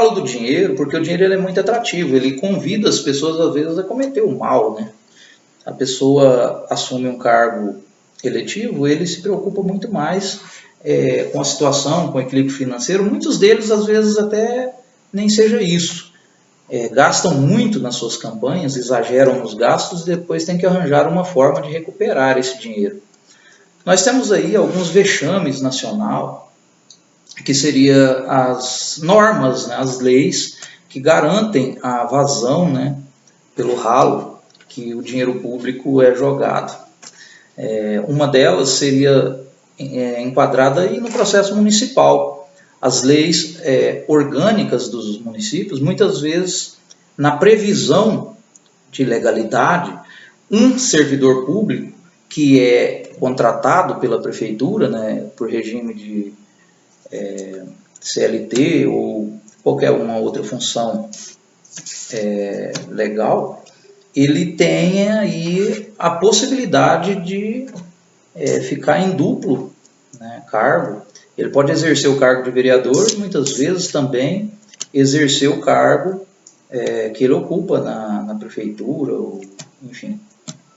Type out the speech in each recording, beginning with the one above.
falo do dinheiro porque o dinheiro ele é muito atrativo, ele convida as pessoas às vezes a cometer o mal, né? A pessoa assume um cargo eletivo, ele se preocupa muito mais com a situação, com o equilíbrio financeiro. Muitos deles às vezes até nem seja isso. Gastam muito nas suas campanhas, exageram nos gastos e depois tem que arranjar uma forma de recuperar esse dinheiro. Nós temos aí alguns vexames nacional, que seria as normas, né, as leis que garantem a vazão, né, pelo ralo que o dinheiro público é jogado. Uma delas seria enquadrada aí no processo municipal. As leis orgânicas dos municípios, muitas vezes, na previsão de legalidade, um servidor público que é contratado pela prefeitura, né, por regime de CLT ou qualquer uma outra função legal, ele tem aí a possibilidade de ficar em duplo, né, cargo. Ele pode exercer o cargo de vereador e muitas vezes também exercer o cargo que ele ocupa na prefeitura ou, enfim,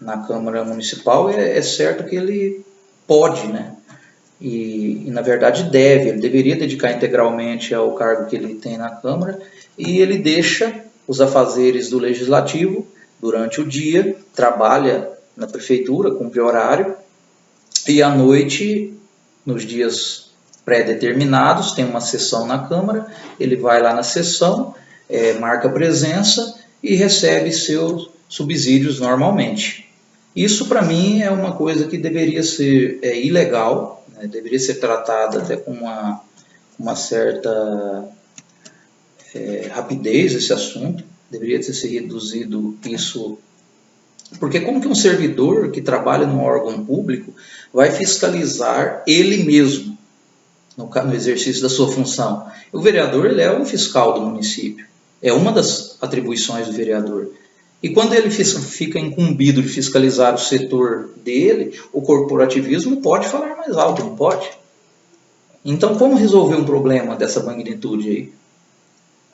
na Câmara Municipal. É certo que ele pode, né? E na verdade ele deveria dedicar integralmente ao cargo que ele tem na Câmara, e ele deixa os afazeres do Legislativo durante o dia, trabalha na prefeitura, cumpre horário, e à noite, nos dias pré-determinados, tem uma sessão na Câmara, ele vai lá na sessão, marca presença e recebe seus subsídios normalmente. Isso, para mim, é uma coisa que deveria ser ilegal, né? Deveria ser tratada até com uma certa rapidez esse assunto, deveria ter se reduzido isso, porque como que um servidor que trabalha num órgão público vai fiscalizar ele mesmo no exercício da sua função? O vereador ele é o fiscal do município, é uma das atribuições do vereador. E quando ele fica incumbido de fiscalizar o setor dele, o corporativismo pode falar mais alto, não pode? Então, como resolver um problema dessa magnitude aí?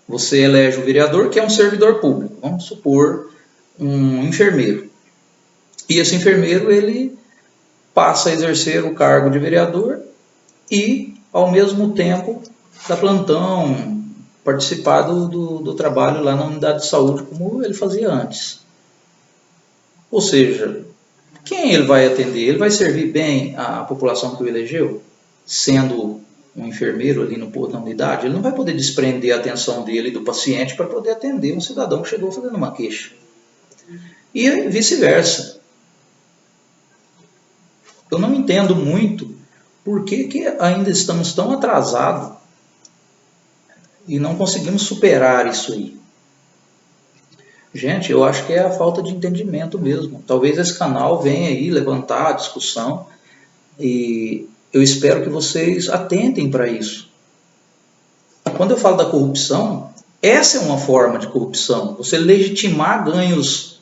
Você elege o vereador, que é um servidor público, vamos supor um enfermeiro. E esse enfermeiro ele passa a exercer o cargo de vereador e, ao mesmo tempo, dá plantão, participar do trabalho lá na unidade de saúde, como ele fazia antes. Ou seja, quem ele vai atender? Ele vai servir bem a população que o elegeu? Sendo um enfermeiro ali na unidade, ele não vai poder desprender a atenção dele do paciente para poder atender um cidadão que chegou fazendo uma queixa. E vice-versa. Eu não entendo muito por que ainda estamos tão atrasados e não conseguimos superar isso aí. Gente, eu acho que é a falta de entendimento mesmo. Talvez esse canal venha aí levantar a discussão e eu espero que vocês atentem para isso. Quando eu falo da corrupção, essa é uma forma de corrupção. Você legitimar ganhos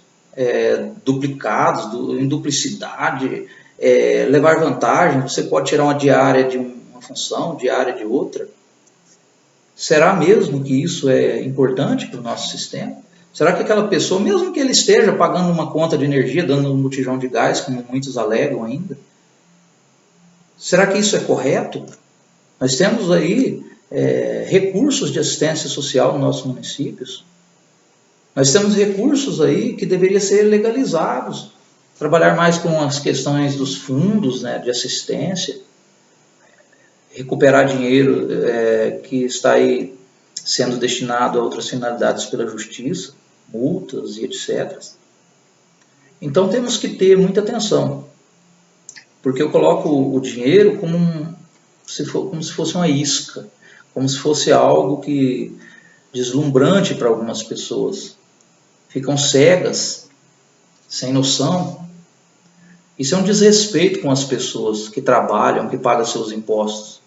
duplicados, em duplicidade, levar vantagem. Você pode tirar uma diária de uma função, diária de outra. Será mesmo que isso é importante para o nosso sistema? Será que aquela pessoa, mesmo que ele esteja pagando uma conta de energia, dando um botijão de gás, como muitos alegam ainda, será que isso é correto? Nós temos aí recursos de assistência social nos nossos municípios. Nós temos recursos aí que deveriam ser legalizados. Trabalhar mais com as questões dos fundos, né, de assistência. Recuperar dinheiro que está aí sendo destinado a outras finalidades pela justiça, multas e etc. Então temos que ter muita atenção, porque eu coloco o dinheiro como se fosse uma isca, como se fosse algo que deslumbrante para algumas pessoas. Ficam cegas, sem noção. Isso é um desrespeito com as pessoas que trabalham, que pagam seus impostos.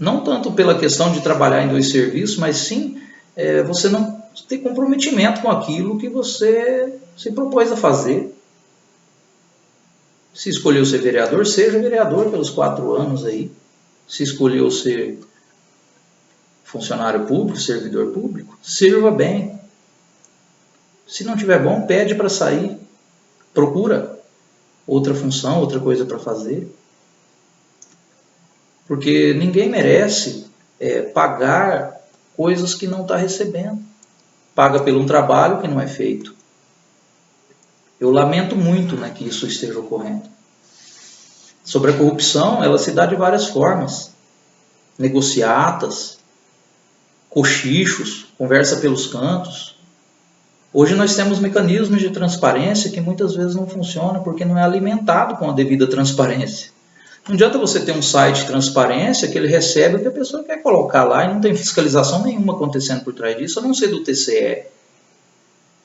Não tanto pela questão de trabalhar em dois serviços, mas sim você não ter comprometimento com aquilo que você se propôs a fazer. Se escolheu ser vereador, seja vereador pelos 4 anos aí. Se escolheu ser funcionário público, servidor público, sirva bem. Se não tiver bom, pede para sair, procura outra função, outra coisa para fazer. Porque ninguém merece pagar coisas que não está recebendo. Paga pelo um trabalho que não é feito. Eu lamento muito, né, que isso esteja ocorrendo. Sobre a corrupção, ela se dá de várias formas. Negociatas, cochichos, conversa pelos cantos. Hoje nós temos mecanismos de transparência que muitas vezes não funcionam porque não é alimentado com a devida transparência. Não adianta você ter um site de transparência que ele recebe o que a pessoa quer colocar lá e não tem fiscalização nenhuma acontecendo por trás disso, a não ser do TCE.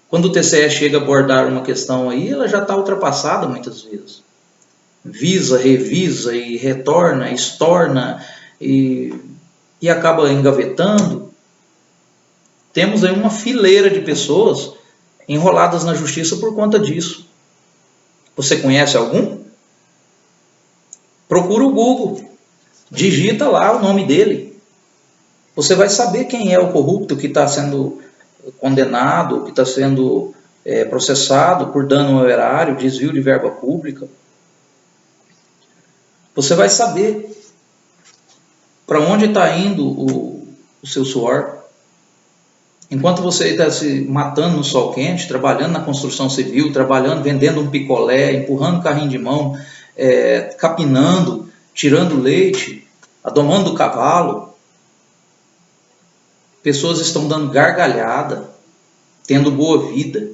Quando o TCE chega a abordar uma questão aí, ela já está ultrapassada muitas vezes. Visa, revisa e retorna, estorna e acaba engavetando. Temos aí uma fileira de pessoas enroladas na justiça por conta disso. Você conhece algum? Procura o Google, digita lá o nome dele. Você vai saber quem é o corrupto que está sendo condenado, que está sendo processado por dano ao erário, desvio de verba pública. Você vai saber para onde está indo o seu suor. Enquanto você está se matando no sol quente, trabalhando na construção civil, trabalhando, vendendo um picolé, empurrando carrinho de mão, capinando, tirando leite, adomando o cavalo, pessoas estão dando gargalhada, tendo boa vida,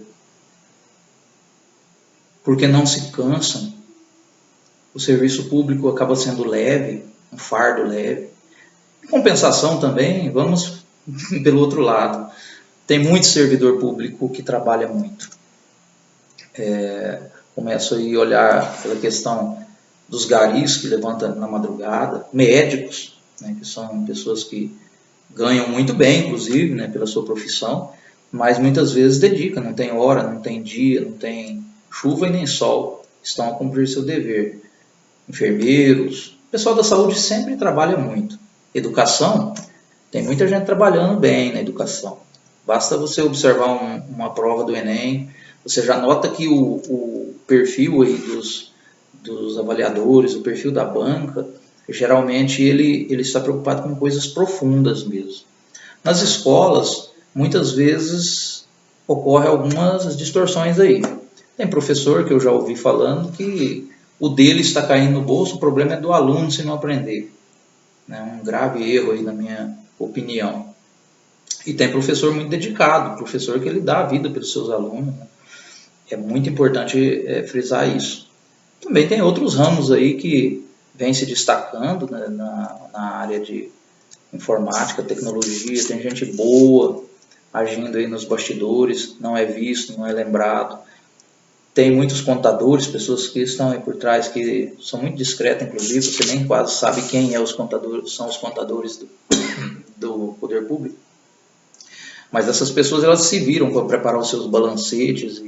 porque não se cansam. O serviço público acaba sendo leve, um fardo leve. Em compensação também, vamos pelo outro lado, tem muito servidor público que trabalha muito. Começo aí a olhar pela questão dos garis que levantam na madrugada, médicos, né, que são pessoas que ganham muito bem, inclusive, né, pela sua profissão, mas muitas vezes dedicam, não tem hora, não tem dia, não tem chuva e nem sol, estão a cumprir seu dever. Enfermeiros, o pessoal da saúde sempre trabalha muito. Educação, tem muita gente trabalhando bem na educação. Basta você observar uma prova do Enem, você já nota que o perfil aí dos avaliadores, o perfil da banca, geralmente ele está preocupado com coisas profundas mesmo. Nas escolas, muitas vezes ocorrem algumas distorções aí. Tem professor que eu já ouvi falando que o dele está caindo no bolso, o problema é do aluno se não aprender. É um grave erro aí na minha opinião. E tem professor muito dedicado, professor que ele dá a vida pelos seus alunos. Né? É muito importante frisar isso. Também tem outros ramos aí que vêm se destacando, né, na área de informática, tecnologia, tem gente boa agindo aí nos bastidores, não é visto, não é lembrado. Tem muitos contadores, pessoas que estão aí por trás, que são muito discretas, inclusive, você nem quase sabe quem são os contadores do poder público. Mas essas pessoas, elas se viram para preparar os seus balancetes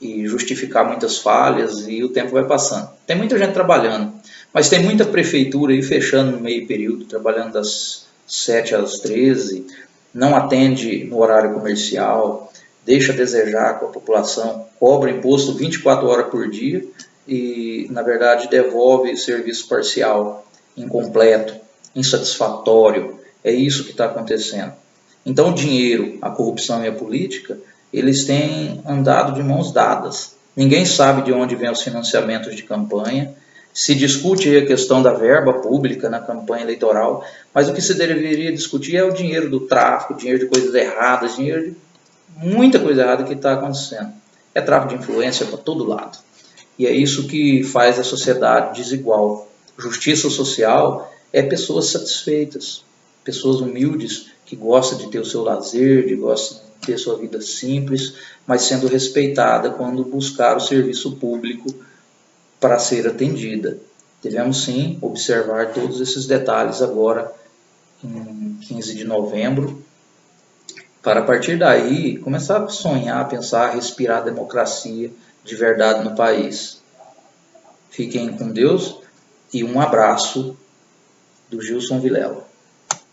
e justificar muitas falhas, e o tempo vai passando. Tem muita gente trabalhando, mas tem muita prefeitura aí fechando no meio período, trabalhando das 7 às 13, não atende no horário comercial, deixa a desejar com a população, cobra imposto 24 horas por dia e, na verdade, devolve serviço parcial, incompleto, insatisfatório. É isso que está acontecendo. Então, o dinheiro, a corrupção e a política, eles têm andado de mãos dadas. Ninguém sabe de onde vêm os financiamentos de campanha. Se discute a questão da verba pública na campanha eleitoral, mas o que se deveria discutir é o dinheiro do tráfico, dinheiro de coisas erradas, dinheiro de muita coisa errada que está acontecendo. É tráfico de influência para todo lado. E é isso que faz a sociedade desigual. Justiça social é pessoas satisfeitas, pessoas humildes, que gostam de ter o seu lazer, que gostam de ter sua vida simples, mas sendo respeitada quando buscar o serviço público para ser atendida. Devemos sim observar todos esses detalhes agora, em 15 de novembro, para a partir daí começar a sonhar, pensar, respirar democracia de verdade no país. Fiquem com Deus e um abraço do Gilson Vilela.